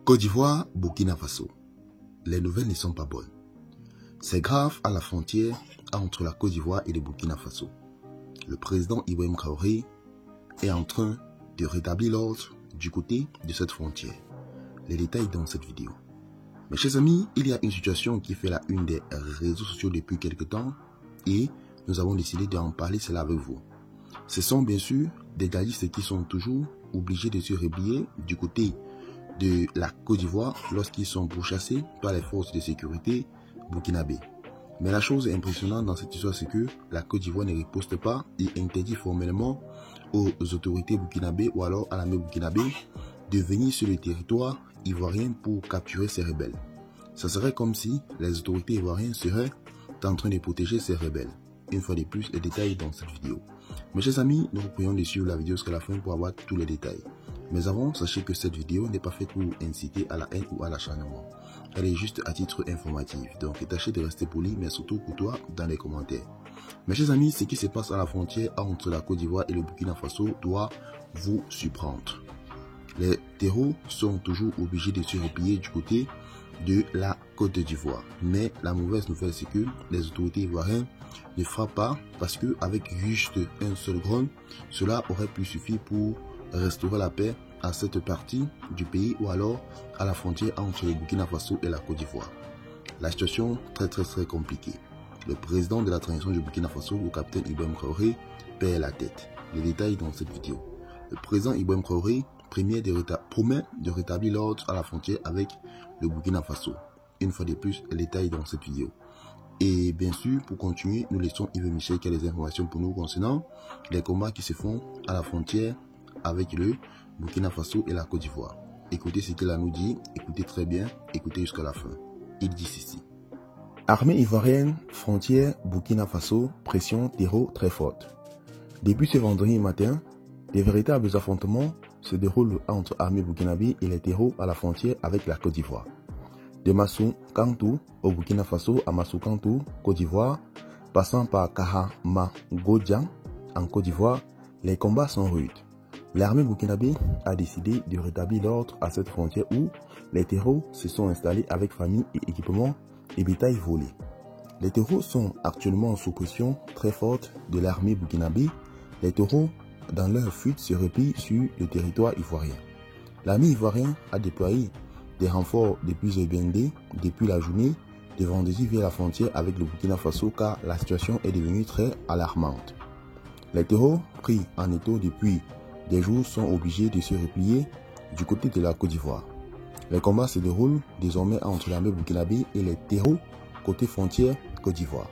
Côte d'Ivoire, Burkina Faso. Les nouvelles ne sont pas bonnes. C'est grave à la frontière entre la Côte d'Ivoire et le Burkina Faso. Le président Ibrahim Traoré est en train de rétablir l'ordre du côté de cette frontière. Les détails dans cette vidéo. Mes chers amis, il y a une situation qui fait la une des réseaux sociaux depuis quelques temps et nous avons décidé d'en parler cela avec vous. Ce sont bien sûr des djihadistes qui sont toujours obligés de se replier du côté de la Côte d'Ivoire lorsqu'ils sont pourchassés par les forces de sécurité burkinabées. Mais la chose impressionnante dans cette histoire, c'est que la Côte d'Ivoire ne riposte pas et interdit formellement aux autorités burkinabées ou alors à l'armée burkinabée de venir sur le territoire ivoirien pour capturer ces rebelles. Ça serait comme si les autorités ivoiriennes seraient en train de protéger ces rebelles. Une fois de plus, les détails dans cette vidéo. Mes chers amis, nous vous prions de suivre la vidéo jusqu'à la fin pour avoir tous les détails. Mais avant, sachez que cette vidéo n'est pas faite pour inciter à la haine ou à l'acharnement. Elle est juste à titre informatif. Donc, tâchez de rester poli, mais surtout courtois dans les commentaires. Mes chers amis, ce qui se passe à la frontière entre la Côte d'Ivoire et le Burkina Faso doit vous surprendre. Les terreaux sont toujours obligés de se replier du côté de la Côte d'Ivoire. Mais la mauvaise nouvelle, c'est que les autorités ivoiriennes ne frappent pas parce qu'avec juste un seul drone, cela aurait pu suffire pour restaurer la paix à cette partie du pays ou alors à la frontière entre le Burkina Faso et la Côte d'Ivoire. La situation très compliquée. Le président de la transition du Burkina Faso, le capitaine Ibrahim Traoré, perd la tête. Les détails dans cette vidéo. Le président Ibrahim Traoré promet de rétablir l'ordre à la frontière avec le Burkina Faso. Une fois de plus, les détails dans cette vidéo. Et bien sûr, pour continuer, nous laissons Yves Michel qui a les informations pour nous concernant les combats qui se font à la frontière avec le Burkina Faso et la Côte d'Ivoire. Écoutez ce qu'il a nous dit, écoutez très bien, écoutez jusqu'à la fin. Il dit ceci. Armée ivoirienne, frontière, Burkina Faso, pression terreau très forte. Depuis ce vendredi matin, des véritables affrontements se déroulent entre armée burkinabé et les terreaux à la frontière avec la Côte d'Ivoire. De Massou Kantou au Burkina Faso à Massou Kantou, Côte d'Ivoire, passant par Kahama-Godjan en Côte d'Ivoire, les combats sont rudes. L'armée burkinabé a décidé de rétablir l'ordre à cette frontière où les terreaux se sont installés avec famille et équipements et bétail volé. Les terreaux sont actuellement sous pression très forte de l'armée burkinabé. Les terreaux, dans leur fuite, se replient sur le territoire ivoirien. L'armée ivoirienne a déployé des renforts de plusieurs blindés depuis la journée de vendredi vers la frontière avec le Burkina Faso car la situation est devenue très alarmante. Les terreaux pris en étau depuis des jours sont obligés de se replier du côté de la Côte d'Ivoire. Les combats se déroulent désormais entre l'armée burkinabé et les terreaux côté frontière Côte d'Ivoire.